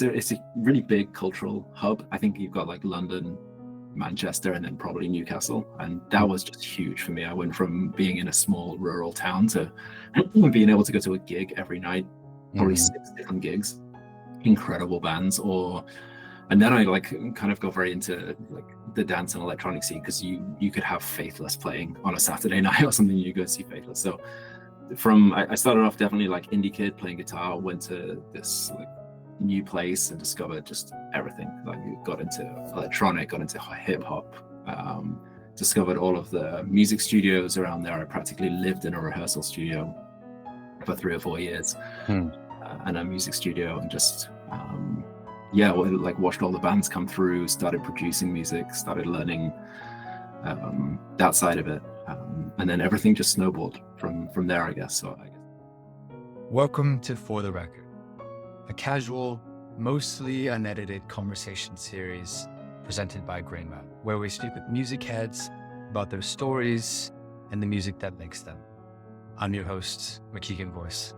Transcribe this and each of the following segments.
it's a really big cultural hub. I think you've got like London, Manchester, and then probably Newcastle, and that was just huge for me. I went from being in a small rural town to being able to go to a gig every night, probably 6 different gigs, incredible bands, and then I like kind of got very into like the dance and electronic scene, because you could have Faithless playing on a Saturday night or something, you go see Faithless. So I started off definitely like indie kid playing guitar, went to this like new place and discovered just everything. Like got into electronic, got into hip hop, discovered all of the music studios around there. I practically lived in a rehearsal studio for 3 or 4 years, and a music studio, and just like watched all the bands come through, started producing music, started learning that side of it, and then everything just snowballed from there, I guess. Welcome to For the Record, a casual, mostly unedited conversation series presented by Grainmount, where we speak with music heads about their stories and the music that makes them. I'm your host, McKeegan Voice.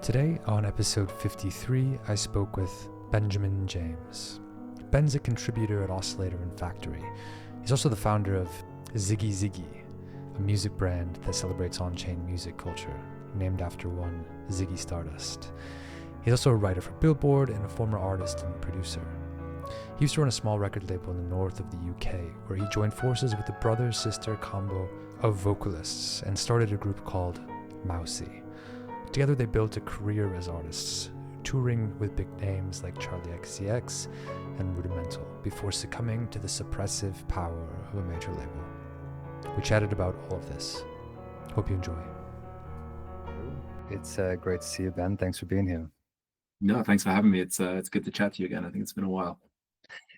Today on episode 53, I spoke with Benjamin James. Ben's a contributor at Oscillator and Factory. He's also the founder of Ziggy Ziggy, a music brand that celebrates on-chain music culture, named after one Ziggy Stardust. He's also a writer for Billboard and a former artist and producer. He used to run a small record label in the north of the UK, where he joined forces with the brother-sister combo of vocalists and started a group called Mausi. Together they built a career as artists, touring with big names like Charli XCX and Rudimental, before succumbing to the suppressive power of a major label. We chatted about all of this. Hope you enjoy. It's great to see you, Ben. Thanks for being here. No, thanks for having me. It's good to chat to you again. I think it's been a while.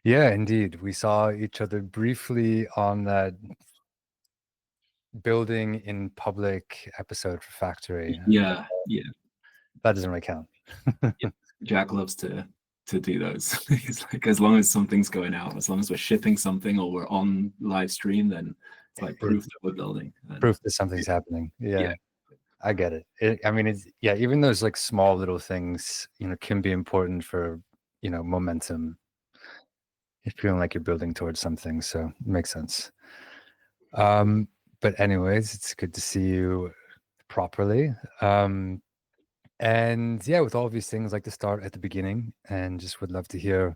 Yeah, indeed. We saw each other briefly on that building in public episode for Factory. Yeah. That doesn't really count. Yeah. Jack loves to do those. He's like, as long as something's going out, as long as we're shipping something or we're on live stream, then it's like proof that we're building. Proof that something's happening. Yeah. I get it. Even those like small little things, can be important for, momentum. You're feeling like you're building towards something, so it makes sense. But anyways, it's good to see you properly. And yeah, with all of these things, like to start at the beginning, and just would love to hear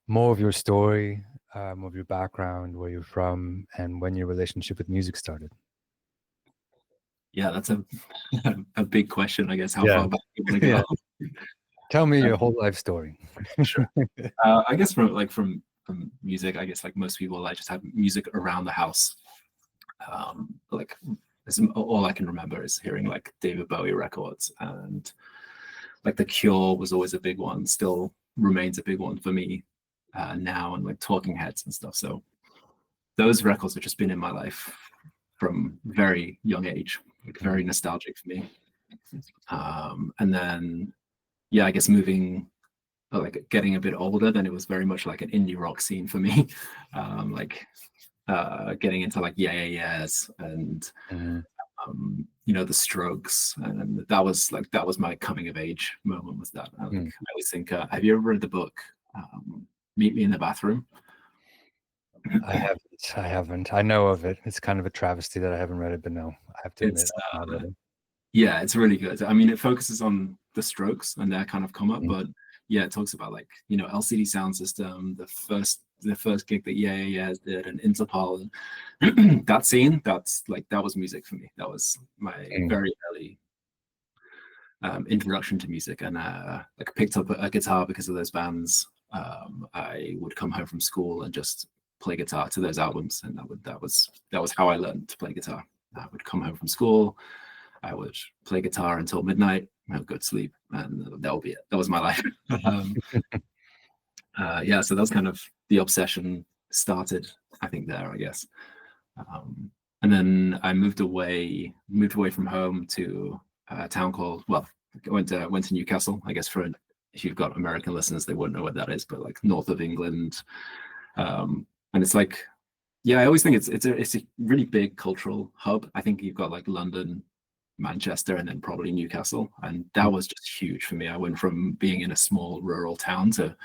more of your story, more of your background, where you're from, and when your relationship with music started. Yeah, that's a big question, I guess. How far back you want to go? Yeah. Tell me your whole life story. Sure. I guess from music, I guess like most people, I just have music around the house. Like all I can remember is hearing like David Bowie records, and like The Cure was always a big one, still remains a big one for me now, and like Talking Heads and stuff. So those records have just been in my life from very young age, like very nostalgic for me. And then, yeah, I guess getting a bit older, then it was very much like an indie rock scene for me. Getting into like Yeah Yeah Yeahs and the Strokes, and that was my coming of age moment. Was that I always think, have you ever read the book Meet Me in the Bathroom? I haven't. I know of it. It's kind of a travesty that I haven't read it, but no, I have to admit, I've not read it. Yeah, it's really good. I mean, it focuses on the Strokes and their kind of come up, but yeah, it talks about like, LCD Sound System, the first gig that Yeah Yeah Yeahs did, and Interpol, and that scene, that was music for me. That was my very early introduction to music, and like picked up a guitar because of those bands. I would come home from school and just play guitar to those albums, and that was how I learned to play guitar. I would come home from school, I would play guitar until midnight, I would go to sleep, and that would be it. That was my life. So that's kind of the obsession started, I think, there, I guess. And then I moved away from home to a town called, I went to Newcastle, I guess. If you've got American listeners, they wouldn't know what that is, but like north of England. And it's like, yeah, I always think it's a really big cultural hub. I think you've got like London, Manchester, and then probably Newcastle. And that was just huge for me. I went from being in a small rural town to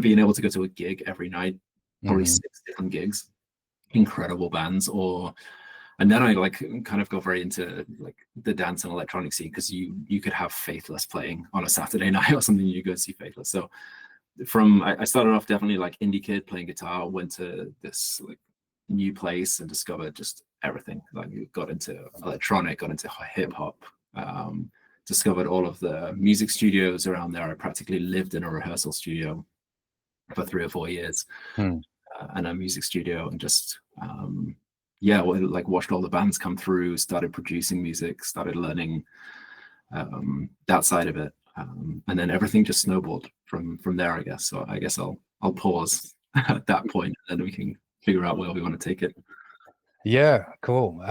being able to go to a gig every night, probably 6 different gigs, incredible bands. And then I like kind of got very into like the dance and electronic scene, because you could have Faithless playing on a Saturday night or something, you go see Faithless. So I started off definitely like indie kid playing guitar, went to this like new place and discovered just everything. Like got into electronic, got into hip hop, discovered all of the music studios around there. I practically lived in a rehearsal studio for 3 or 4 years, and a music studio, and just like watched all the bands come through, started producing music, started learning that side of it, and then everything just snowballed from there, I guess. So I guess I'll pause at that point, and then we can figure out where we want to take it. Yeah, cool.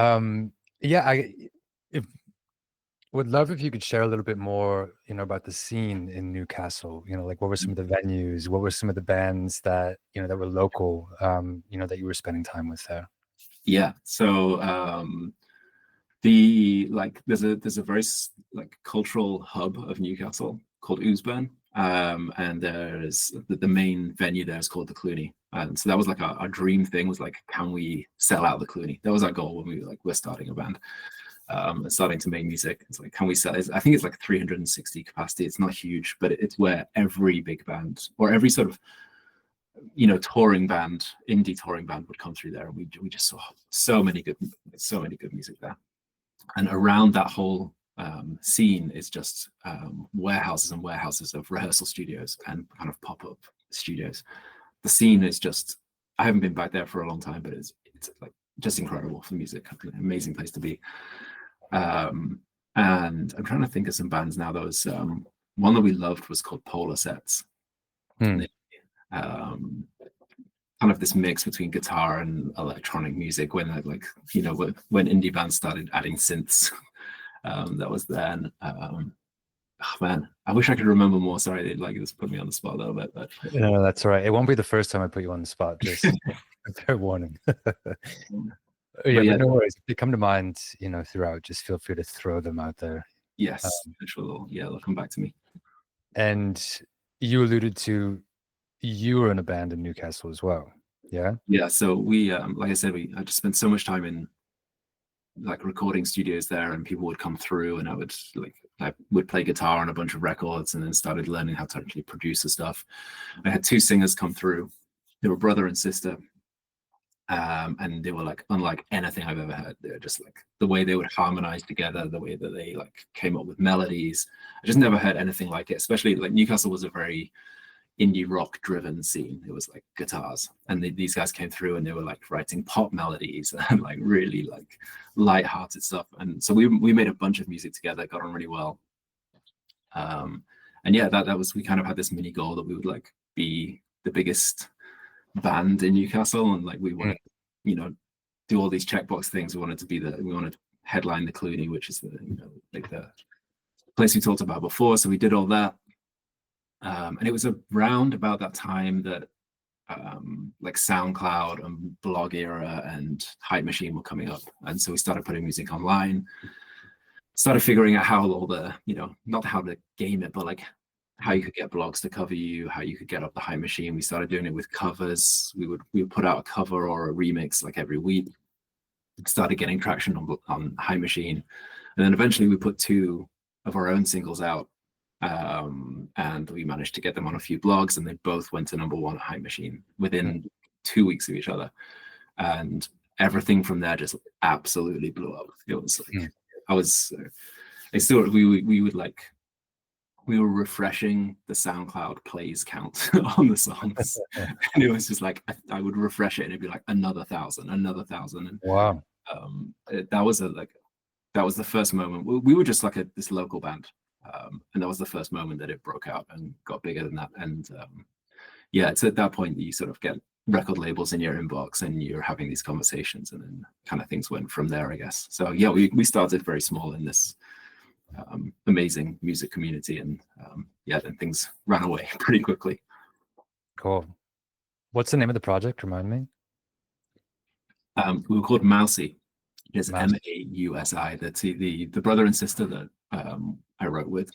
Would love if you could share a little bit more, about the scene in Newcastle. Like what were some of the venues? What were some of the bands that, that were local, that you were spending time with there? Yeah. So there's a very like cultural hub of Newcastle called Oosburn, and there's the main venue there is called the Cluny. And so that was like our dream thing, was like, can we sell out the Cluny? That was our goal when we're starting a band, starting to make music. It's like, can we sell it? I think it's like 360 capacity. It's not huge, but it's where every big band, or every sort of touring band, indie touring band, would come through there. And we just saw so many good music there. And around that whole scene is just warehouses and warehouses of rehearsal studios and kind of pop-up studios. The scene is just, I haven't been back there for a long time, but it's like just incredible for music. An amazing place to be. And I'm trying to think of some bands now. There was one that we loved was called Polar Sets. Kind of this mix between guitar and electronic music, when when indie bands started adding synths. That was then. Oh man, I wish I could remember more. Sorry, like just put me on the spot a little bit. But no, that's all right. It won't be the first time I put you on the spot. Just fair warning. But no worries. If they come to mind, throughout, just feel free to throw them out there. Yes, sure. Yeah, they'll come back to me. And you alluded to, you were in a band in Newcastle as well. Yeah. Yeah. So we, like I said, I just spent so much time in like recording studios there, and people would come through, and I would play guitar on a bunch of records, and then started learning how to actually produce the stuff. I had 2 singers come through. They were brother and sister, and they were like unlike anything I've ever heard. They're just like the way they would harmonize together, the way that they like came up with melodies. I just never heard anything like it. Especially like Newcastle was a very indie rock driven scene. It was like guitars, and these guys came through, and they were like writing pop melodies and like really like light-hearted stuff. And so we made a bunch of music together, got on really well. And yeah, that was, we kind of had this mini goal that we would like be the biggest band in Newcastle, and like we wanted do all these checkbox things. We wanted to headline the Cluny, which is the place we talked about before. So we did all that. And it was around about that time that like SoundCloud and Blog Era and Hype Machine were coming up. And so we started putting music online, started figuring out how all the, not how to game it, but like how you could get blogs to cover you, how you could get up the Hype Machine. We started doing it with covers. We would put out a cover or a remix like every week. Started getting traction on Hype Machine. And then eventually we put 2 of our own singles out. And we managed to get them on a few blogs, and they both went to #1 Hype Machine within 2 weeks of each other. And everything from there just absolutely blew up. It was like, we were refreshing the SoundCloud plays count on the songs. And it was just like, I would refresh it and it'd be like another 1,000. And wow. That was the first moment. We were just like this local band. And that was the first moment that it broke out and got bigger than that. And it's at that point that you sort of get record labels in your inbox and you're having these conversations, and then kind of things went from there, I guess. So yeah, we started very small in this amazing music community, and then things ran away pretty quickly. Cool. What's the name of the project? Remind me. We were called Mausi. It's Mausi. Mausi. That's the brother and sister that I wrote with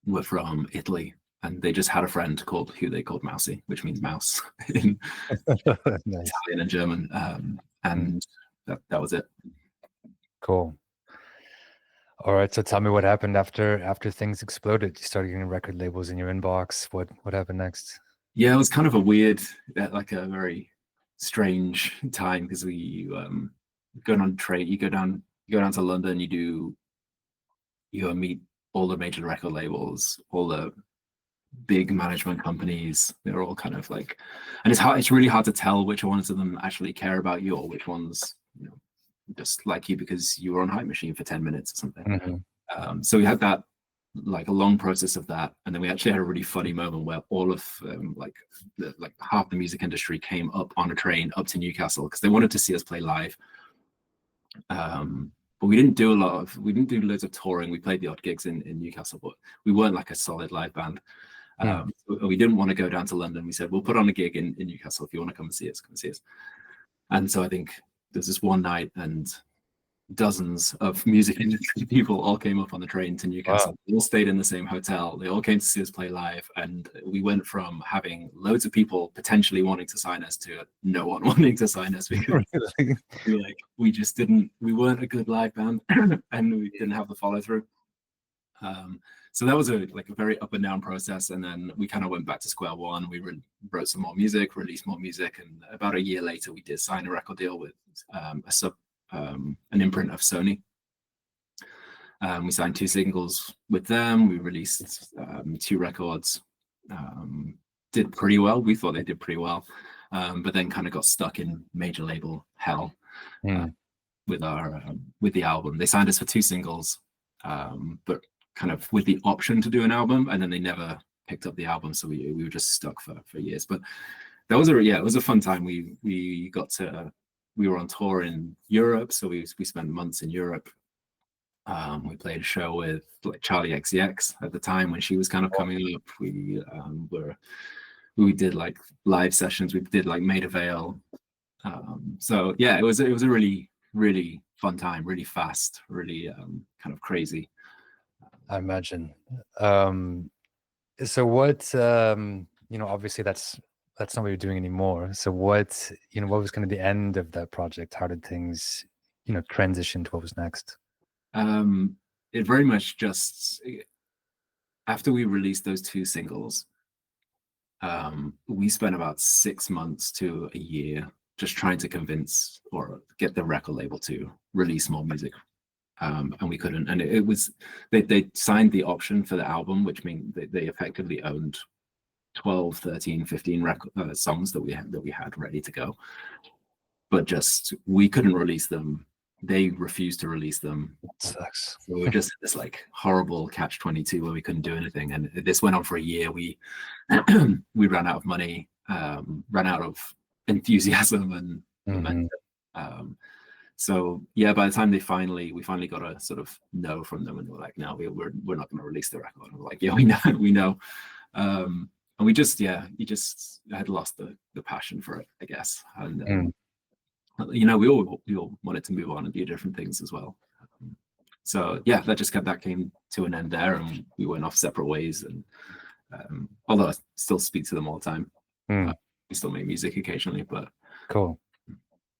were from Italy, and they just had a friend who they called Mausi, which means mouse in Nice. Italian and German. And that was it. Cool. All right. So tell me what happened after things exploded. You started getting record labels in your inbox. What happened next? Yeah, it was kind of a weird, like a very strange time, because we going on trade. You go down to London. You meet all the major record labels, all the big management companies. They're all kind of like, and it's really hard to tell which ones of them actually care about you or which ones, just like you because you were on Hype Machine for 10 minutes or something. So we had that, like a long process of that, and then we actually had a really funny moment where all of like half the music industry came up on a train up to Newcastle because they wanted to see us play live. But we didn't do loads of touring. We played the odd gigs in Newcastle, but we weren't like a solid live band. We didn't want to go down to London. We said, we'll put on a gig in Newcastle. If you want to come and see us, come and see us. And so I think there's this one night, and dozens of music industry people all came up on the train to Newcastle. Wow. They all stayed in the same hotel. They all came to see us play live, and we went from having loads of people potentially wanting to sign us to no one wanting to sign us because we weren't a good live band and we didn't have the follow through. So that was a very up and down process, and then we kind of went back to square one. We wrote some more music, released more music, and about a year later, we did sign a record deal with an imprint of Sony. We signed 2 singles with them. We released 2 records. Did pretty well. We thought they did pretty well, but then kind of got stuck in major label hell with the album. They signed us for 2 singles, but kind of with the option to do an album, and then they never picked up the album, so we were just stuck for years. But that was it was a fun time. We were on tour in Europe, so we spent months in Europe. We played a show with like Charli XCX at the time when she was kind of coming up. We did like live sessions. We did like Maida Vale. So yeah, it was a really, really fun time, really fast, really kind of crazy. I imagine. So what, obviously that's not what you're doing anymore. So what was kind of the end of that project? How did things, transition to what was next? It very much just, after we released those 2 singles, we spent about 6 months to a year just trying to convince or get the record label to release more music. And we couldn't. And it was, they signed the option for the album, which means they effectively owned 12, 13, 15 songs that we had ready to go. But just, we couldn't release them. They refused to release them. That sucks. So we were just this like horrible catch-22 where we couldn't do anything. And this went on for a year. We ran out of money, ran out of enthusiasm and momentum. So yeah, by the time we finally got a sort of no from them, and they were like, no, we're not going to release the record. And we're like, yeah, we know. And we just, you just had lost the passion for it, I guess. And we all wanted to move on and do different things as well. So yeah, that came to an end there, and we went off separate ways. And although I still speak to them all the time, we still make music occasionally. But cool.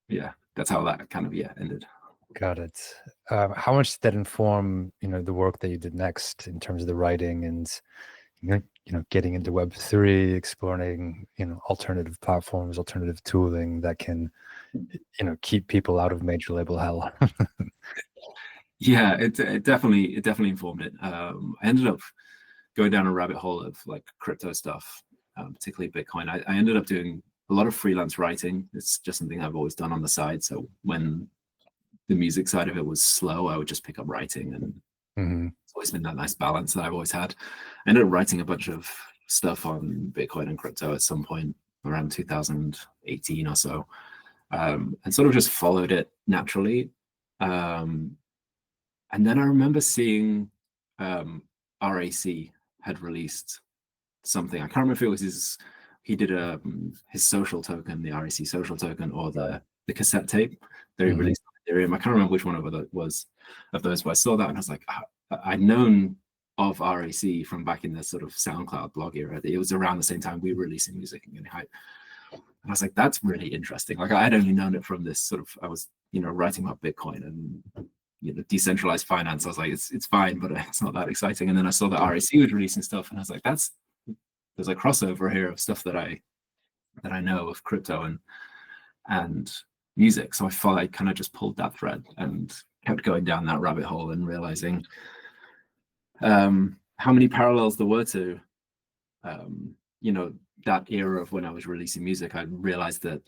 Yeah, that's how that kind of ended. Got it. How much did that inform the work that you did next in terms of the writing and getting into Web3, exploring alternative platforms, alternative tooling that can keep people out of major label hell? Yeah, it definitely informed it. I ended up going down a rabbit hole of like crypto stuff, particularly Bitcoin. I ended up doing a lot of freelance writing. It's just something I've always done on the side. So when the music side of it was slow, I would just pick up writing, and it's always been that nice balance that I've always had. I ended up writing a bunch of stuff on Bitcoin and crypto at some point around 2018 or so, and sort of just followed it naturally. And then I remember seeing RAC had released something. I can't remember if it was he did his social token, the RAC social token, or the cassette tape that he released on Ethereum. I can't remember which one of it was of those, but I saw that and I was like, I'd known of RAC from back in the sort of SoundCloud blog era. It was around the same time we were releasing music and getting hype. And I was like, that's really interesting. Like, I had only known it from this sort of, I was, writing about Bitcoin and, decentralized finance. I was like, it's fine, but it's not that exciting. And then I saw that RAC was releasing stuff and I was like, there's a crossover here of stuff that I know of crypto and music. So I kind of just pulled that thread and kept going down that rabbit hole and realizing how many parallels there were to that era of when I was releasing music. I realized that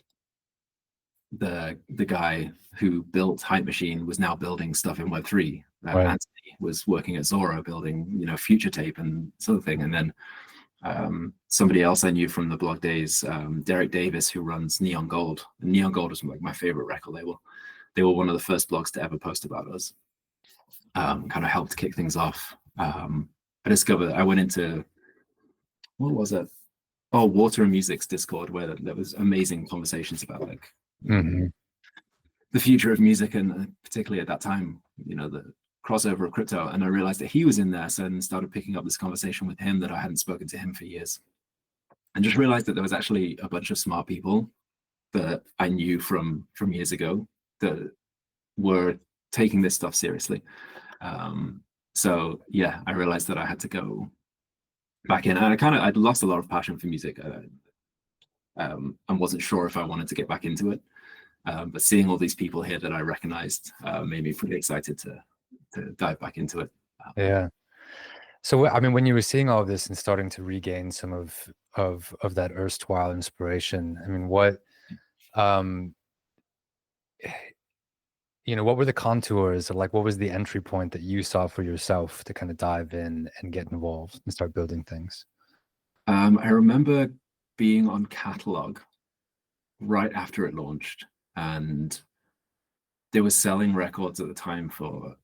the guy who built Hype Machine was now building stuff in Web3. Right. Anthony was working at Zora building Future Tape and sort of thing. And then somebody else I knew from the blog days, Derek Davis, who runs Neon Gold. And Neon Gold was like my favorite record label. They were one of the first blogs to ever post about us. Kind of helped kick things off. I went into, what was it? Oh, Water and Music's Discord, where there was amazing conversations about like the future of music, and particularly at that time, the crossover of crypto. And I realized that he was in there, so then started picking up this conversation with him that I hadn't spoken to him for years, and just realized that there was actually a bunch of smart people that I knew from years ago that were taking this stuff seriously. So yeah, I realized that I had to go back in, and I'd lost a lot of passion for music. And wasn't sure if I wanted to get back into it. But seeing all these people here that I recognized made me pretty excited to dive back into it. Yeah. So, I mean, when you were seeing all of this and starting to regain some of that erstwhile inspiration, I mean, what were the contours, or like, what was the entry point that you saw for yourself to kind of dive in and get involved and start building things? I remember being on Catalog right after it launched, and they were selling records at the time for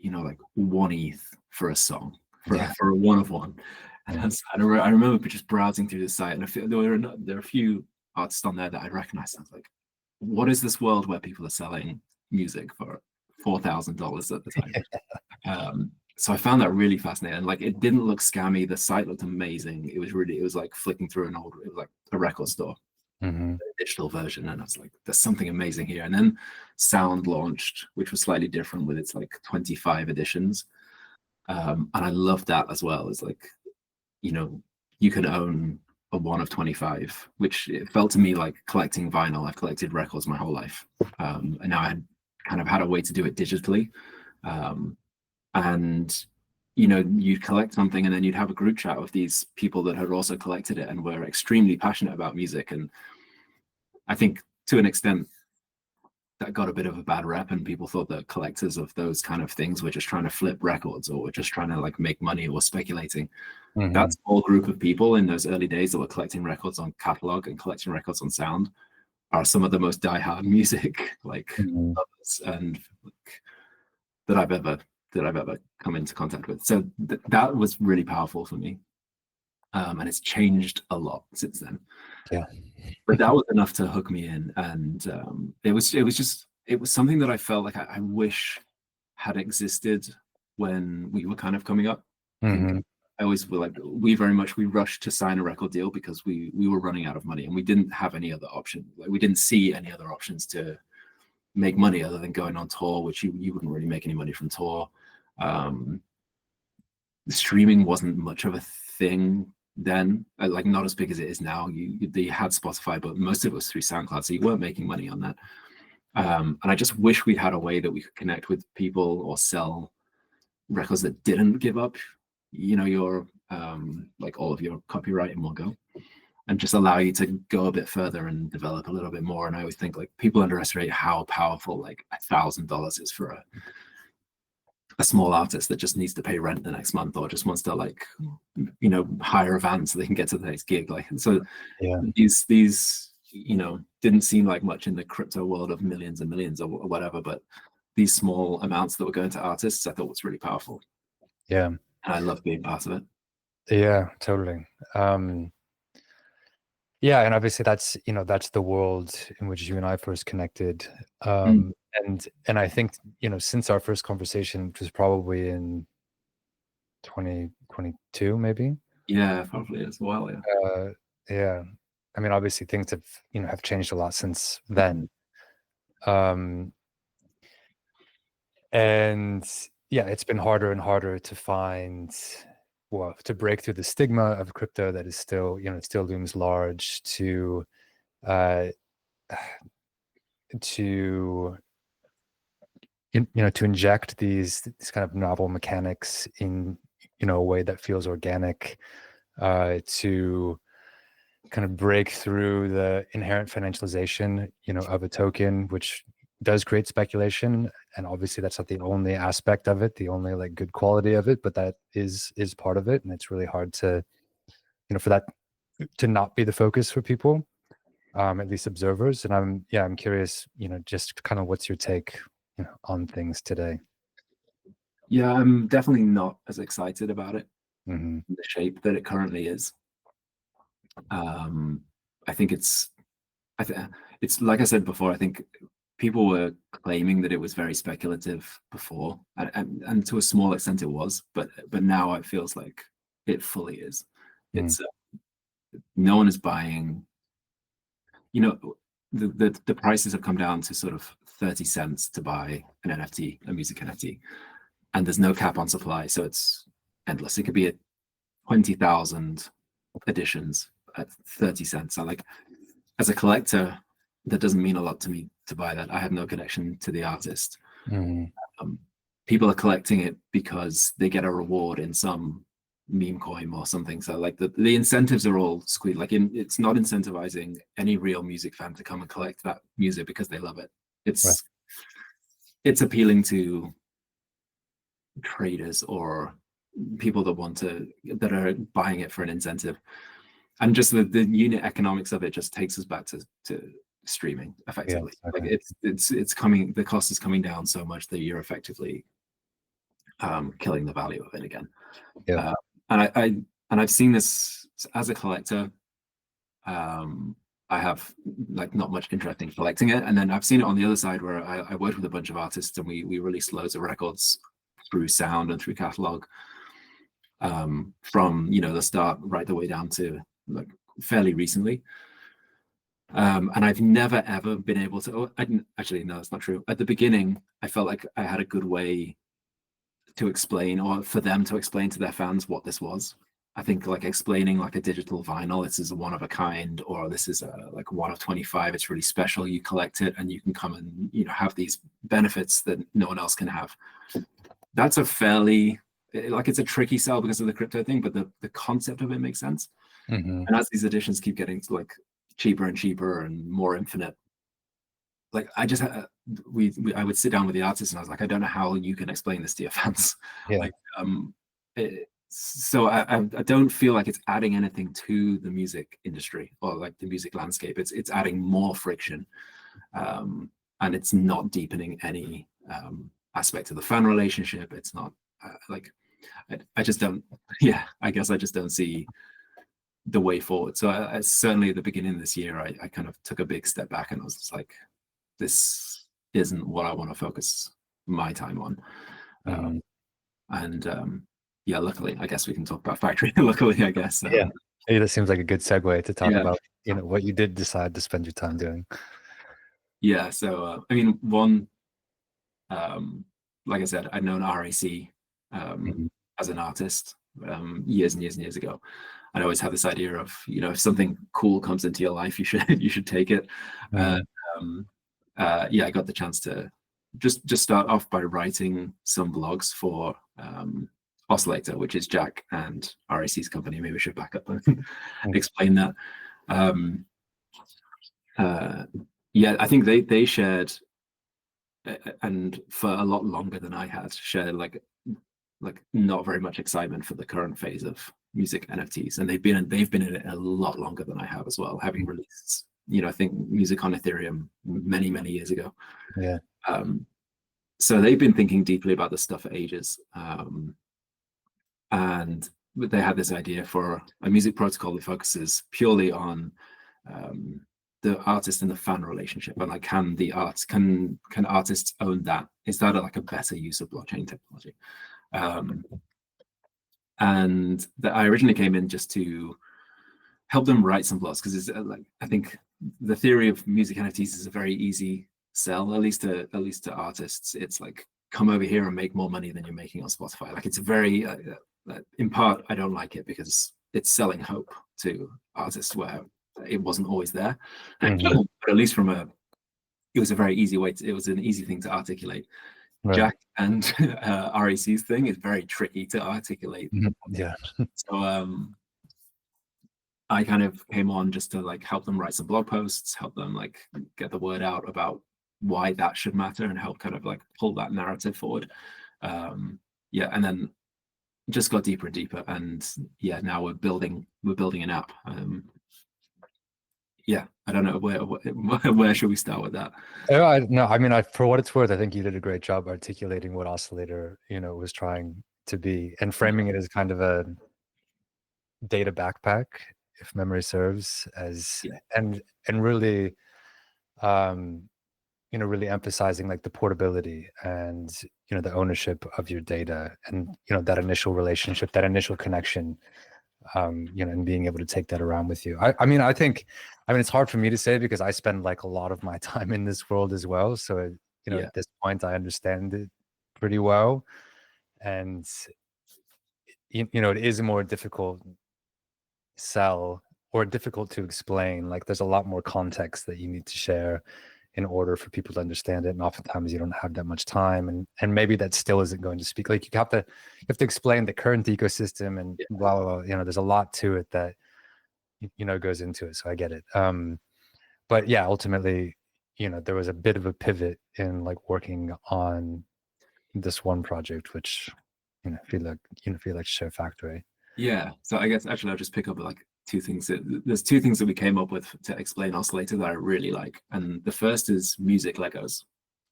like 1 ETH for a song, for a one of one. And I remember just browsing through the site, and I feel there are a few artists on there that I recognized. I was like, what is this world where people are selling music for $4,000 at the time? So I found that really fascinating. Like, it didn't look scammy. The site looked amazing. It was like flicking through it was like a record store, a digital version. And I was like, there's something amazing here. And then Sound launched, which was slightly different with its like 25 editions. And I loved that as well. It's like, you can own a 1 of 25, which it felt to me like collecting vinyl. I've collected records my whole life. And now I had kind of had a way to do it digitally. And you'd collect something, and then you'd have a group chat with these people that had also collected it and were extremely passionate about music. And I think to an extent that got a bit of a bad rep, and people thought that collectors of those kind of things were just trying to flip records, or were just trying to like make money, or speculating. That small group of people in those early days that were collecting records on Catalog and collecting records on Sound are some of the most diehard music lovers and that I've ever come into contact with. So that was really powerful for me, and it's changed a lot since then. Yeah, but that was enough to hook me in, and it was something that I felt like I wish had existed when we were kind of coming up. I always feel like we rushed to sign a record deal because we were running out of money, and we didn't have any other option. Like, we didn't see any other options to make money other than going on tour, which you wouldn't really make any money from tour. Streaming wasn't much of a thing then, like not as big as it is now. They had Spotify, but most of it was through SoundCloud, so you weren't making money on that. And I just wish we had a way that we could connect with people or sell records that didn't give up your like all of your copyright in one go, and just allow you to go a bit further and develop a little bit more. And I always think like people underestimate how powerful like $1,000 is for a small artist that just needs to pay rent the next month, or just wants to like hire a van so they can get to the next gig. Like, so these didn't seem like much in the crypto world of millions and millions or whatever, but these small amounts that were going to artists I thought was really powerful. And I love being part of it. Yeah, totally. Yeah, and obviously that's that's the world in which you and I first connected. Mm. And I think since our first conversation, which was probably in 2022, maybe. Yeah, probably as well. Yeah. Yeah, I mean, obviously things have changed a lot since then. Um, and yeah, it's been harder and harder to find, well, to break through the stigma of crypto that is still, it still looms large, uh, to to inject these kind of novel mechanics in a way that feels organic, to kind of break through the inherent financialization of a token, which does create speculation. And obviously that's not the only aspect of it, the only like good quality of it, but that is part of it. And it's really hard to for that to not be the focus for people, at least observers. And I'm curious, just kind of what's your take on things today. Yeah, I'm definitely not as excited about it Mm-hmm. in the shape that it currently is. I think it's like I said before, I think people were claiming that it was very speculative before, and to a small extent it was, but now it feels like it fully is. It's no one is buying. The prices have come down to sort of 30 cents to buy an NFT, a music NFT, and there's no cap on supply, so it's endless. It could be at 20,000 editions at 30 cents. So like, as a collector, that doesn't mean a lot to me to buy that. I have no connection to the artist. People are collecting it because they get a reward in some meme coin or something. So like the incentives are all squeezed. Like it's not incentivizing any real music fan to come and collect that music because they love it. It's appealing to traders or people that are buying it for an incentive. And just the unit economics of it just takes us back to streaming effectively. Yeah, okay. Like it's coming, the cost is coming down so much that you're effectively killing the value of it again. Yeah. And I've seen this as a collector. I have like not much interest in collecting it, and then I've seen it on the other side where I worked with a bunch of artists and we released loads of records through sound and through catalog, from the start right the way down to like fairly recently. And I've never ever been able to. Actually, no, that's not true. At the beginning, I felt like I had a good way to explain, or for them to explain to their fans what this was. I think like explaining like a digital vinyl, this is a one of a kind, or this is a like one of 25. It's really special. You collect it, and you can come and have these benefits that no one else can have. That's a fairly it's a tricky sell because of the crypto thing, but the concept of it makes sense. Mm-hmm. And as these editions keep getting like cheaper and cheaper and more infinite, like I just I would sit down with the artist and I was like, I don't know how you can explain this to your fans. Yeah. Like so I don't feel like it's adding anything to the music industry or like the music landscape. It's adding more friction, and it's not deepening any aspect of the fan relationship. It's not like I just don't. Yeah, I guess I just don't see the way forward. So I certainly at the beginning of this year, I kind of took a big step back and I was just like, this isn't what I want to focus my time on. Yeah, luckily, I guess we can talk about Factory. Luckily, I guess. Yeah, that seems like a good segue to talk about what you did decide to spend your time doing. Yeah, so I mean, one, like I said, I'd known RAC as an artist years and years and years ago. I'd always had this idea of if something cool comes into your life, you should take it. Yeah, I got the chance to just start off by writing some blogs for Oscillator, which is Jack and RAC's company. Maybe we should back up and explain that. Yeah, I think they shared, and for a lot longer than I had, shared like not very much excitement for the current phase of music NFTs, and they've been in it a lot longer than I have as well, having released I think music on Ethereum many years ago. Yeah. So they've been thinking deeply about this stuff for ages, and they had this idea for a music protocol that focuses purely on the artist and the fan relationship, and like can artists own that? Is that like a better use of blockchain technology? And that I originally came in just to help them write some blogs, because it's like, I think the theory of music NFTs is a very easy sell, at least to artists. It's like, come over here and make more money than you're making on Spotify. Like, it's a very in part, I don't like it because it's selling hope to artists where it wasn't always there. Mm-hmm. But at least it was a very easy way it was an easy thing to articulate. Right. Jack and RAC's thing is very tricky to articulate. Yeah. So I kind of came on just to like help them write some blog posts, help them like get the word out about why that should matter, and help kind of like pull that narrative forward. And then just got deeper and deeper, and now we're building an app. I don't know where should we start with that. No, I mean, for what it's worth, I think you did a great job articulating what Oscillator, was trying to be, and framing it as kind of a data backpack, if memory serves, and really, really emphasizing like the portability and the ownership of your data, and that initial relationship, that initial connection, and being able to take that around with you. I mean, it's hard for me to say because I spend like a lot of my time in this world as well. So, at this point, I understand it pretty well. And, it is a more difficult sell, or difficult to explain. Like, there's a lot more context that you need to share in order for people to understand it. And oftentimes you don't have that much time, and maybe that still isn't going to speak. Like, you have to explain the current ecosystem and blah, blah, blah. There's a lot to it that, goes into it. So I get it. But yeah, ultimately, there was a bit of a pivot in like working on this one project, which, feel like Share Factory. Yeah. So I guess actually I'll just pick up like there's two things that we came up with to explain Oscillator that I really like. And the first is music Legos.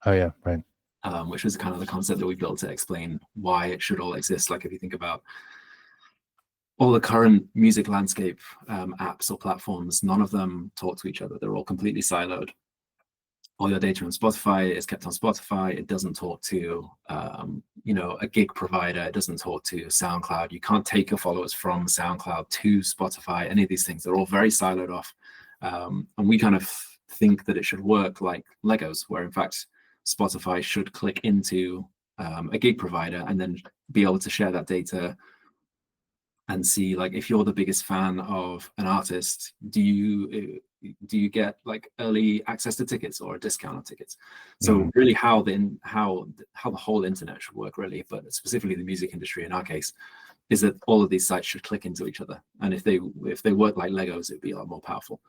Oh yeah, right. Which was kind of the concept that we built to explain why it should all exist. Like, if you think about all the current music landscape apps or platforms, none of them talk to each other. They're all completely siloed. All your data on Spotify is kept on Spotify. It doesn't talk to, a gig provider. It doesn't talk to SoundCloud. You can't take your followers from SoundCloud to Spotify. Any of these things, they're all very siloed off. And we kind of think that it should work like Legos, where in fact Spotify should click into a gig provider and then be able to share that data and see, like, if you're the biggest fan of an artist, do you get like early access to tickets or a discount on tickets? So really how the whole internet should work, really, but specifically the music industry in our case, is that all of these sites should click into each other. And if they work like Legos, it'd be a lot more powerful.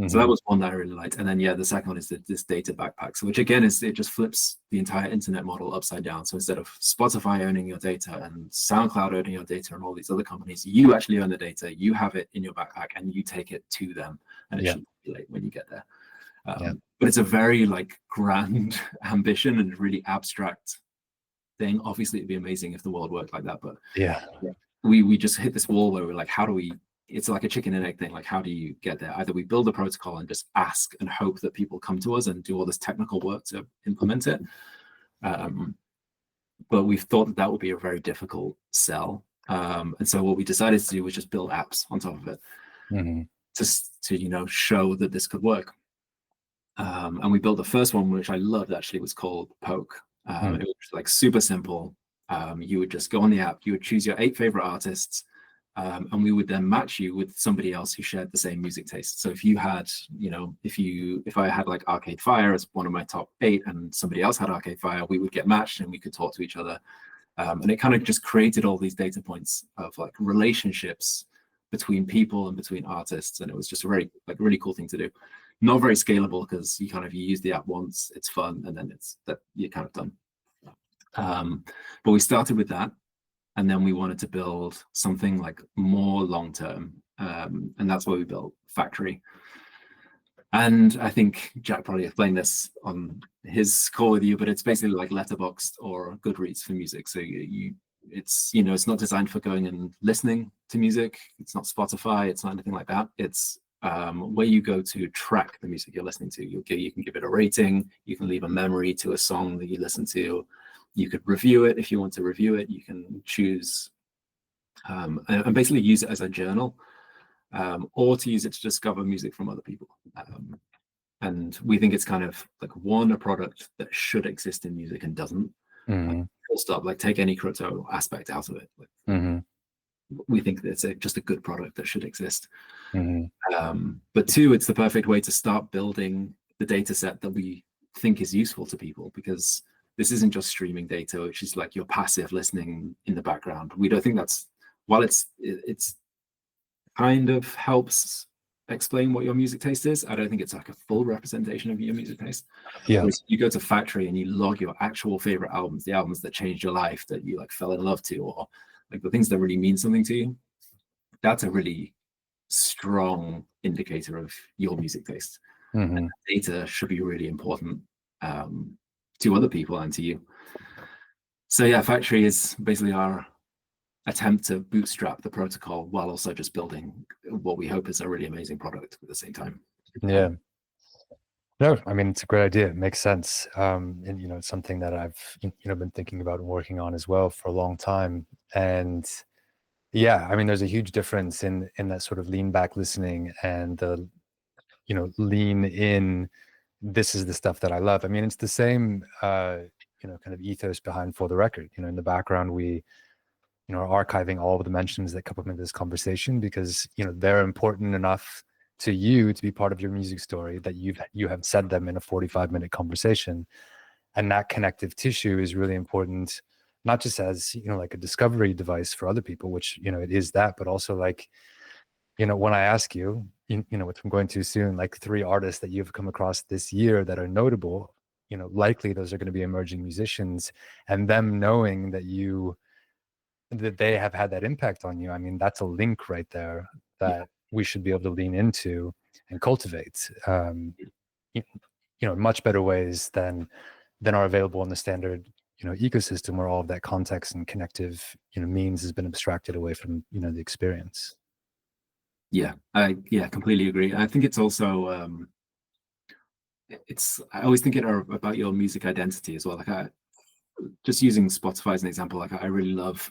So that was one that I really liked. And then the second one is this data backpack. So which again it just flips the entire internet model upside down. So instead of Spotify owning your data and SoundCloud owning your data and all these other companies, you actually own the data, you have it in your backpack, and you take it to them, and it should be late when you get there. But it's a very like grand ambition and really abstract thing. Obviously it'd be amazing if the world worked like that, but we just hit this wall where we're like, it's like a chicken and egg thing. Like, how do you get there? Either we build a protocol and just ask and hope that people come to us and do all this technical work to implement it. But we've thought that would be a very difficult sell. And so what we decided to do was just build apps on top of it to show that this could work. And we built the first one, which I loved, actually, was called Poke. It was like super simple. You would just go on the app, you would choose your 8 favorite artists, and we would then match you with somebody else who shared the same music taste. So if you had, if I had like Arcade Fire as one of my top 8 and somebody else had Arcade Fire, we would get matched and we could talk to each other. And it kind of just created all these data points of like relationships between people and between artists. And it was just a really cool thing to do. Not very scalable, because you use the app once, it's fun, and then you're kind of done. But we started with that. And then we wanted to build something like more long-term. And that's why we built Factory. And I think Jack probably explained this on his call with you, but it's basically like Letterboxd or Goodreads for music. So it's not designed for going and listening to music. It's not Spotify. It's not anything like that. It's where you go to track the music you're listening to. You can give it a rating, you can leave a memory to a song that you listen to, you could review it if you want to review it, you can choose and basically use it as a journal, or to use it to discover music from other people. And we think it's kind of like a product that should exist in music and doesn't. Full stop. Like, take any crypto aspect out of it. Like, we think that it's just a good product that should exist. But two, it's the perfect way to start building the data set that we think is useful to people, because this isn't just streaming data, which is like your passive listening in the background. We don't think that's, while it's kind of helps explain what your music taste is, I don't think it's like a full representation of your music taste. Yeah. Whereas you go to Factory and you log your actual favorite albums, the albums that changed your life, that you like fell in love to, or like the things that really mean something to you. That's a really strong indicator of your music taste. And data should be really important to other people and to you. So yeah, Factory is basically our attempt to bootstrap the protocol while also just building what we hope is a really amazing product at the same time. Yeah. No, I mean, it's a great idea. It makes sense. And, it's something that I've, been thinking about and working on as well for a long time. And yeah, I mean, there's a huge difference in that sort of lean back listening and the, lean in, this is the stuff that I love. I mean, it's the same, kind of ethos behind For the Record. In the background, we, are archiving all of the mentions that come up in this conversation because, they're important enough to you to be part of your music story that you have said them in a 45-minute conversation. And that connective tissue is really important, not just as, like a discovery device for other people, which, it is that, but also like, when I ask you, which I'm going to soon, like 3 artists that you've come across this year that are notable, likely those are going to be emerging musicians, and them knowing that they have had that impact on you. I mean, that's a link right there that we should be able to lean into and cultivate, in much better ways than are available in the standard, ecosystem where all of that context and connective, means has been abstracted away from, the experience. Yeah, I completely agree. I think it's also, I always think about your music identity as well. Like, just using Spotify as an example, like I really love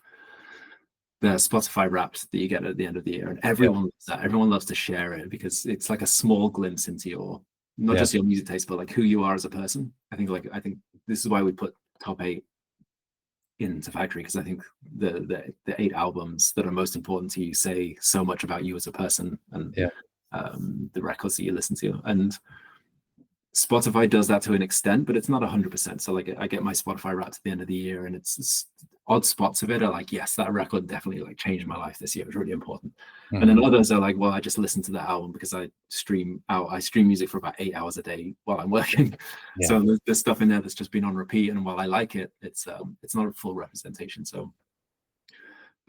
the Spotify Wrapped that you get at the end of the year, and everyone loves that. Everyone loves to share it because it's like a small glimpse into your, not just your music taste, but like who you are as a person. I think this is why we put top 8 into Factory, because I think the 8 albums that are most important to you say so much about you as a person, and the records that you listen to. And Spotify does that to an extent, but it's not 100%. So like, I get my Spotify Wrapped at the end of the year, and it's odd spots of it are like, yes, that record definitely like changed my life this year. It was really important. And then others are like, well, I just listened to that album because I stream music for about 8 hours a day while I'm working. So there's stuff in there that's just been on repeat, and while I like it, it's not a full representation. So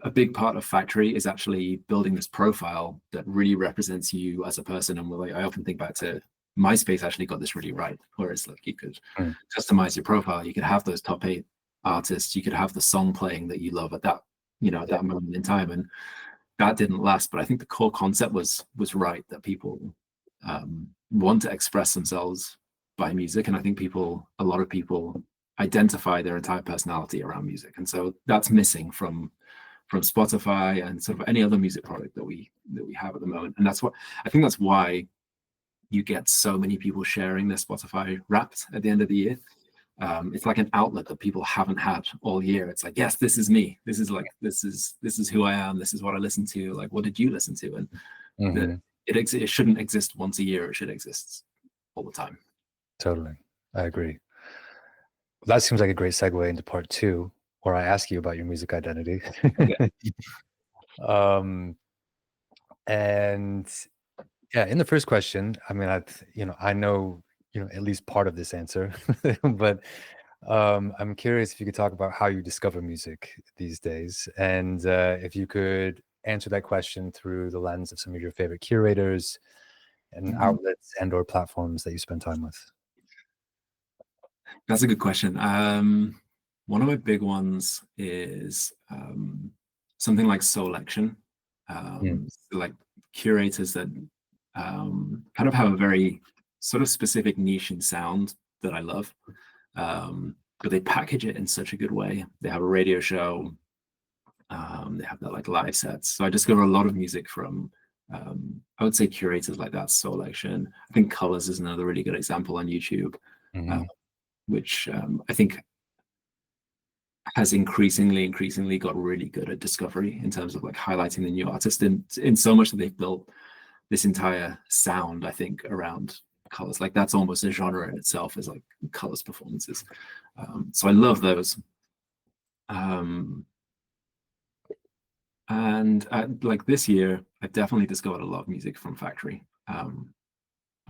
a big part of Factory is actually building this profile that really represents you as a person. And I often think back to MySpace actually got this really right, where it's like you could customize your profile, you could have those top 8 artists, you could have the song playing that you love at that, at that moment in time. And that didn't last, but I think the core concept was right, that people want to express themselves by music. And I think a lot of people identify their entire personality around music. And so that's missing from Spotify and sort of any other music product that we have at the moment. And that's why you get so many people sharing their Spotify Wrapped at the end of the year. It's like an outlet that people haven't had all year. It's like, yes, this is me. This is who I am. This is what I listen to. Like, what did you listen to? And it shouldn't exist once a year. It should exist all the time. Totally. I agree. That seems like a great segue into part 2, where I ask you about your music identity. And yeah, in the first question, I mean, I know, at least part of this answer, but I'm curious if you could talk about how you discover music these days, and if you could answer that question through the lens of some of your favorite curators and outlets and/or platforms that you spend time with. That's a good question. One of my big ones is something like Soulection, like curators that kind of have a very sort of specific niche in sound that I love. But they package it in such a good way. They have a radio show. They have that like live sets. So I discover a lot of music from, I would say, curators like that. Soulection. I think Colors is another really good example on YouTube, which I think has increasingly got really good at discovery in terms of like highlighting the new artist, in so much that they've built this entire sound, I think, around Colors. Like that's almost a genre in itself, is like Colors performances. So I love those. And like this year, I definitely discovered a lot of music from Factory,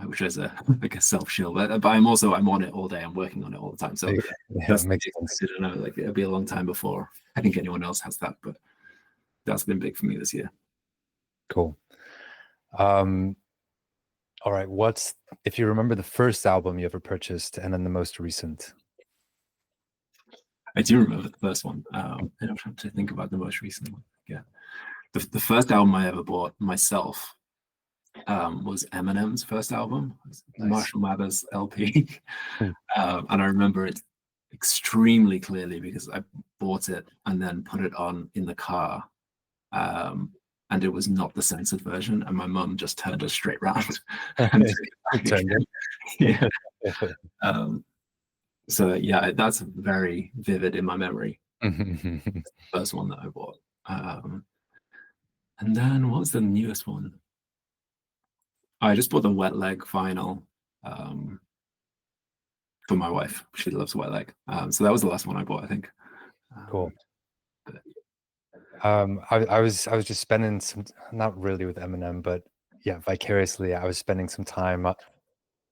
which is like a self shield. But I'm on it all day. I'm working on it all the time. So that makes sense. I don't know, like it'll be a long time before I think anyone else has that, but that's been big for me this year. Cool. All right. If you remember the first album you ever purchased and then the most recent? I do remember the first one. And I'm trying to think about the most recent one. Yeah. The first album I ever bought myself was Eminem's first album, Nice. Marshall Mathers LP. Hmm. And I remember it extremely clearly because I bought it and then put it on in the car. And it was not the censored version, and my mum just turned us straight round. Yeah. So yeah, that's very vivid in my memory. The first one that I bought. And then what was the newest one? I just bought the Wet Leg vinyl for my wife. She loves Wet Leg. So that was the last one I bought, I think. Cool. I was just spending some, not really with Eminem, but yeah, vicariously, I was spending some time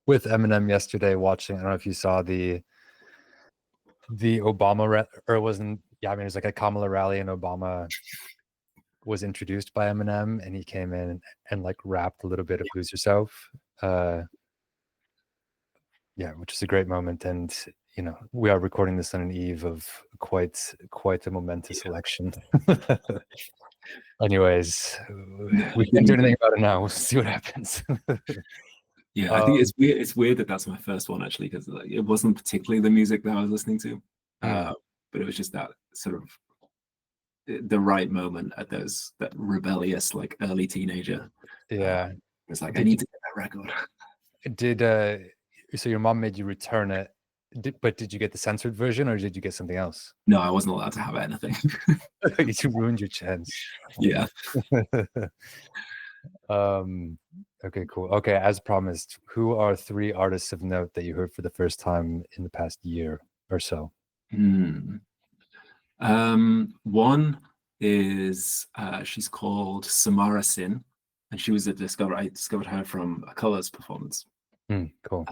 with Eminem yesterday watching. I don't know if you saw the Obama or it wasn't. Yeah, I mean, it was like a Kamala rally, and Obama was introduced by Eminem, and he came in and like rapped a little bit of "Lose Yourself." Yeah, which is a great moment, and you know, we are recording this on an eve of quite a momentous election. Anyways, we can't do anything about it now. We'll see what happens. Yeah, I think it's weird that that's my first one actually, because like, it wasn't particularly the music that I was listening to, but it was just that sort of the right moment at that rebellious like early teenager. Yeah, it's like I need to get that record. So your mom made you return it, but did you get the censored version or did you get something else? No, I wasn't allowed to have anything. You ruined your chance. Yeah. Okay, cool. Okay, as promised, who are 3 artists of note that you heard for the first time in the past year or so? One is she's called Samara Sin, and she was I discovered her from a Colors performance. Cool.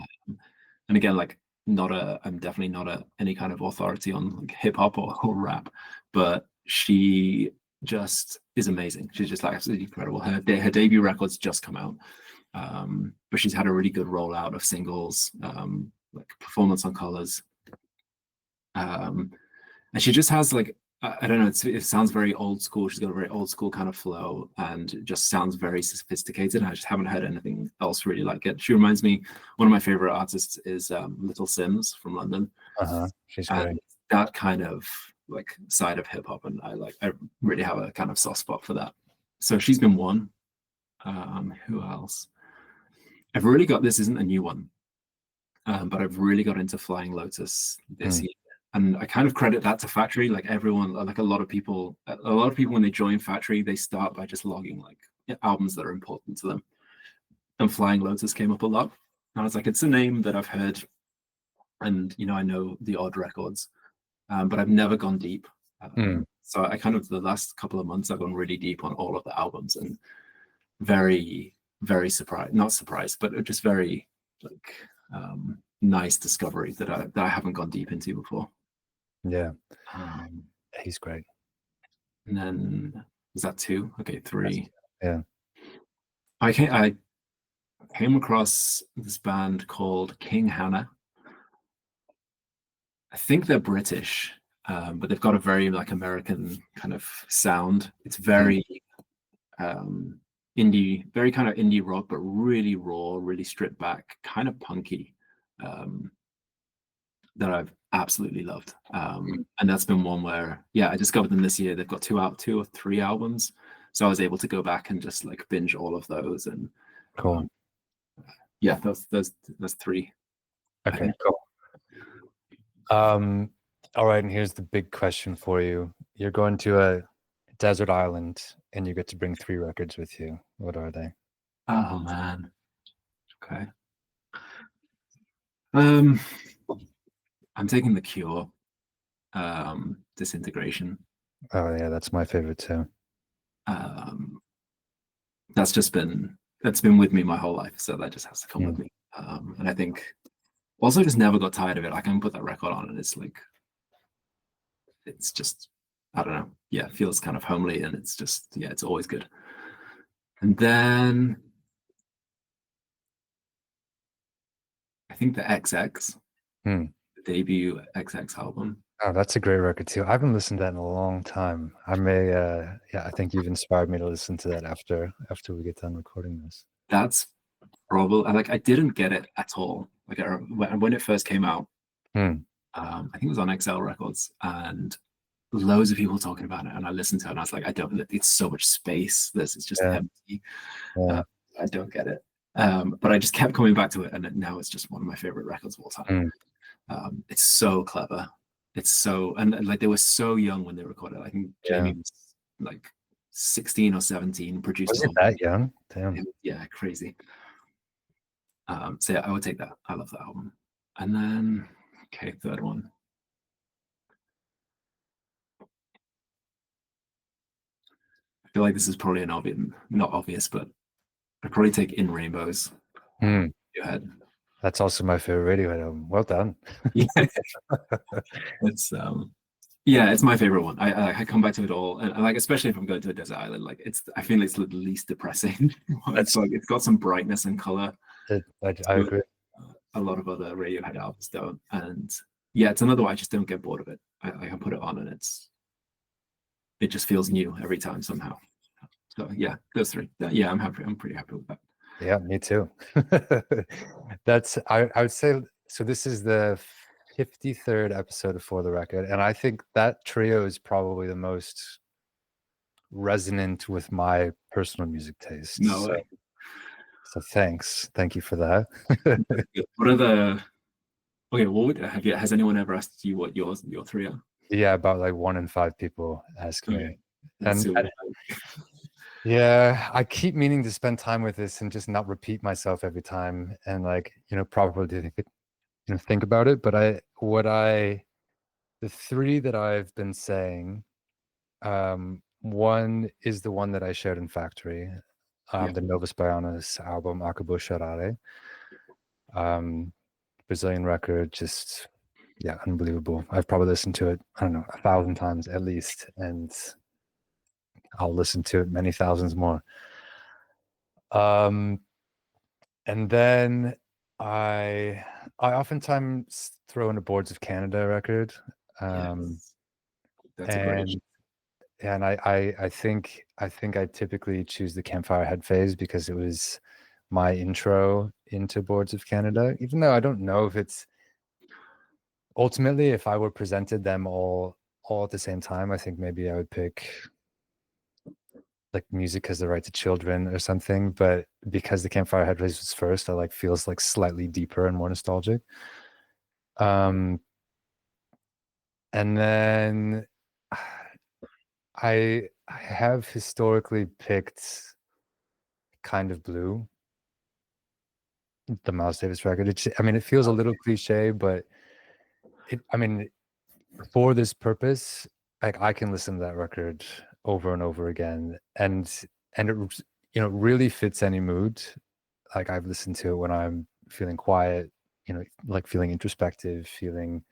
And again, like I'm definitely not any kind of authority on like hip hop or rap, but she just is amazing. She's just like absolutely incredible. Her debut record's just come out, but she's had a really good rollout of singles, like performance on Colors, and she just has like I don't know. It sounds very old school. She's got a very old school kind of flow, and it just sounds very sophisticated. I just haven't heard anything else really like it. She reminds me. One of my favorite artists is Little Sims from London. She's great. That kind of like side of hip hop, and I really have a kind of soft spot for that. So she's been one. Who else? I've really got, this isn't a new one, but I've really got into Flying Lotus this year. And I kind of credit that to Factory. Like everyone, like a lot of people when they join Factory, they start by just logging like albums that are important to them. And Flying Lotus came up a lot. And I was like, it's a name that I've heard, and you know, I know the odd records, but I've never gone deep. So I kind of, the last couple of months, I've gone really deep on all of the albums, and very, very not surprised, but just very like nice discovery that I haven't gone deep into before. Yeah, he's great. And then was that 2? Okay, 3. Yeah. I came across this band called King Hannah. I think they're British, but they've got a very like American kind of sound. It's very indie, very kind of indie rock, but really raw, really stripped back, kind of punky, that I've absolutely loved. And that's been one where, yeah, I discovered them this year. They've got 2 or 3 albums, so I was able to go back and just like binge all of those. And Cool. yeah, those 3. Okay, cool. All right, and here's the big question for you. You're going to a desert island and you get to bring 3 records with you. What are they? Oh man. Okay. I'm taking The Cure, Disintegration. Oh yeah, that's my favorite too. That's been with me my whole life, so that just has to come with me. And I think also just never got tired of it. I can put that record on and it's like, it's just, I don't know. Yeah, it feels kind of homely and it's just, yeah, it's always good. And then I think the XX, the debut XX album. Oh, that's a great record too. I haven't listened to that in a long time. I may, I think you've inspired me to listen to that after we get done recording this. That's probably, like, I didn't get it at all. Like when it first came out, I think it was on XL Records, and loads of people talking about it, and I listened to it, and I was like, it's so much space. This is just empty. I don't get it. But I just kept coming back to it, and now it's just one of my favorite records of all time. It's so clever. It's so, and like they were so young when they recorded it. I think Jamie was like 16 or 17, produced. Was it that young? Damn. Yeah, crazy. So yeah, I would take that. I love that album. And then, okay, third one. I feel like this is probably not obvious, but I'd probably take In Rainbows. Radiohead. That's also my favorite Radiohead album. Well done. Yeah. It's my favorite one. I come back to it all, and like especially if I'm going to a desert island, like I feel it's the least depressing. It's like it's got some brightness and color. I agree. A lot of other Radiohead albums don't, and yeah, it's another one I just don't get bored of it. I can put it on, and it just feels new every time somehow. So yeah, those 3. Yeah, I'm happy. I'm pretty happy with that. Yeah, me too. That's I would say so. This is the 53rd episode of For the Record, and I think that trio is probably the most resonant with my personal music taste. No way. So thank you for that. What are the? Okay, what has anyone ever asked you what your 3 are? Yeah, about like 1 in 5 people ask me, and yeah, I keep meaning to spend time with this and just not repeat myself every time, and like properly think about it. But the 3 that I've been saying, one is the one that I shared in Factory, the Novus Baianos album Acabou Chorare, Brazilian record, just unbelievable. I've probably listened to it, I don't know, 1,000 times at least, and I'll listen to it many thousands more. And then I oftentimes throw in a Boards of Canada record. That's a great. And I think I typically choose the Campfire Head phase because it was my intro into Boards of Canada, even though I don't know if it's ultimately, if I were presented them all at the same time, I think maybe I would pick like Music Has the Right to Children or something. But because the Campfire Head phase was first, I feels like slightly deeper and more nostalgic. And then I have historically picked Kind of Blue, the Miles Davis record. It feels a little cliche, but for this purpose, I can listen to that record over and over again, and it really fits any mood. Like I've listened to it when I'm feeling quiet, like feeling introspective, feeling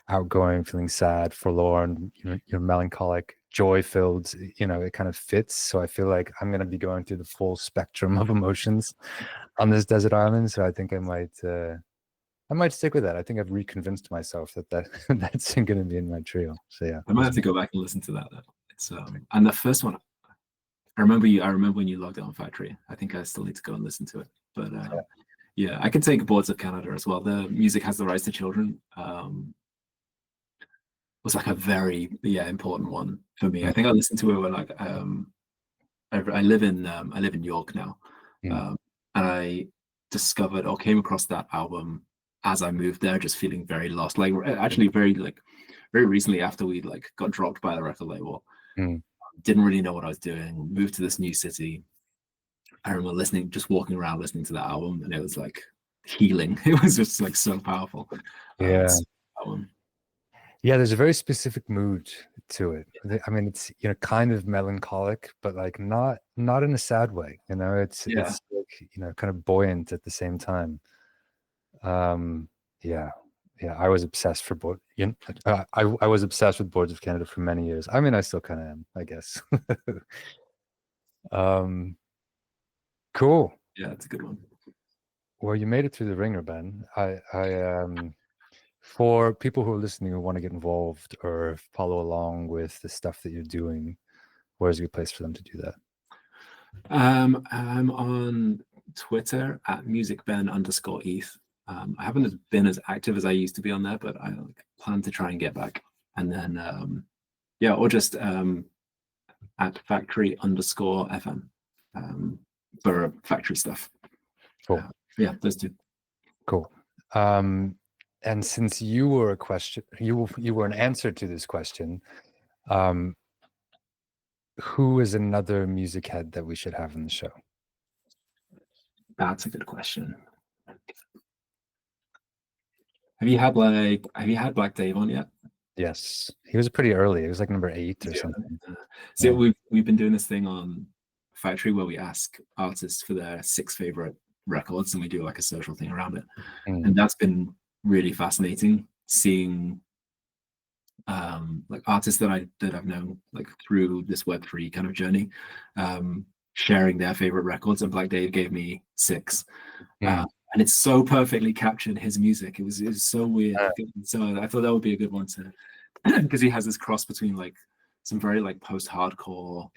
outgoing, feeling sad, forlorn, melancholic, joy-filled. It kind of fits. So I feel like I'm going to be going through the full spectrum of emotions on this desert island. So I think I might stick with that. I think I've reconvinced myself that that's going to be in my trio. So yeah, I might have to go back and listen to that. It's and the first one, I remember when you logged on Factory. I think I still need to go and listen to it. But yeah, I can take Boards of Canada as well. The Music Has the Rights to Children was like a very important one for me. I think I listened to it when like I live in York now, and I discovered or came across that album as I moved there, just feeling very lost. Like actually very recently after we like got dropped by the record label, didn't really know what I was doing. Moved to this new city. I remember just walking around listening to that album, and it was like healing. It was just like so powerful. Yeah. Yeah, there's a very specific mood to it. I mean, it's kind of melancholic, but like not in a sad way. It's like, kind of buoyant at the same time. Yeah, I was obsessed for I was obsessed with Boards of Canada for many years. I mean, I still kind of am, I guess. Cool. Yeah, it's a good one. Well, you made it through the ringer, Ben. For people who are listening who want to get involved or follow along with the stuff that you're doing, where's a good place for them to do that? I'm on Twitter at musicben_eth. I haven't been as active as I used to be on there, but I plan to try and get back. And then or just at factory_FM for Factory stuff. Cool. Those two. Cool. And since you were a question, you were an answer to this question, who is another music head that we should have in the show? That's a good question. Have you had Black Dave on yet? Yes, he was pretty early. It was like number 8 or something. So we've been doing this thing on Factory where we ask artists for their 6 favorite records, and we do like a social thing around it, and that's been really fascinating seeing like artists that I've known like through this Web3 kind of journey, sharing their favorite records, and Black Dave gave me 6. And it's so perfectly captured his music. It was so weird. So I thought that would be a good one to, because he has this cross between like some very like post-hardcore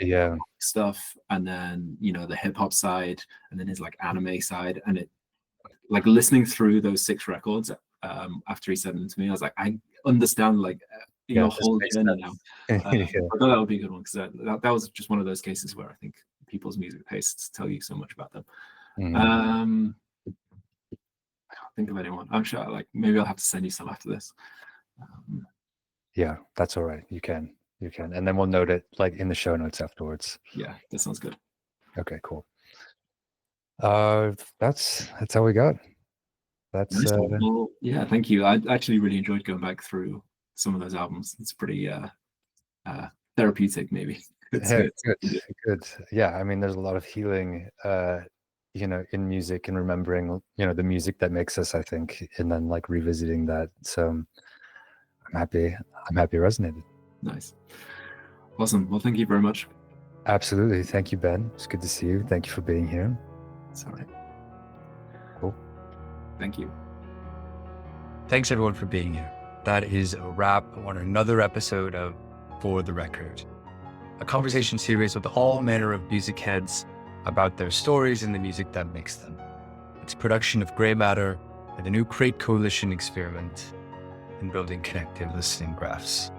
stuff, and then the hip-hop side, and then his like anime side. And it like listening through those 6 records after he sent them to me, I was like, I understand like your whole journey now. I thought that would be a good one, because that was just one of those cases where I think people's music tastes tell you so much about them. I can't think of anyone. I'm sure like maybe I'll have to send you some after this. Yeah, that's all right. You can, and then we'll note it like in the show notes afterwards. Yeah, that sounds good. Okay, cool. That's all we got. That's nice. Well, yeah, thank you. I actually really enjoyed going back through some of those albums. It's pretty therapeutic, maybe. It's good. Yeah, I mean, there's a lot of healing in music, and remembering the music that makes us, I think, and then like revisiting that. So I'm happy it resonated. Nice. Awesome. Well, thank you very much. Absolutely. Thank you, Ben. It's good to see you. Thank you for being here. It's all right. Cool. Thank you. Thanks everyone for being here. That is a wrap on another episode of For the Record, a conversation series with all manner of music heads about their stories and the music that makes them. It's a production of Grey Matter and the new Crate Coalition experiment in building connective listening graphs.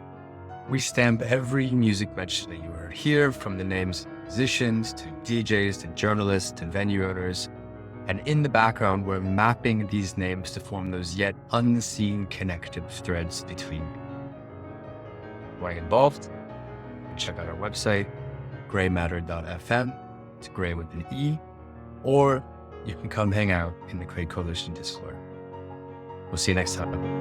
We stamp every music mention that you heard here, from the names of musicians to DJs to journalists to venue owners. And in the background, we're mapping these names to form those yet unseen connective threads between. Want to get involved? Check out our website, greymatter.fm. It's Grey with an E. Or you can come hang out in the Crate Coalition Discord. We'll see you next time.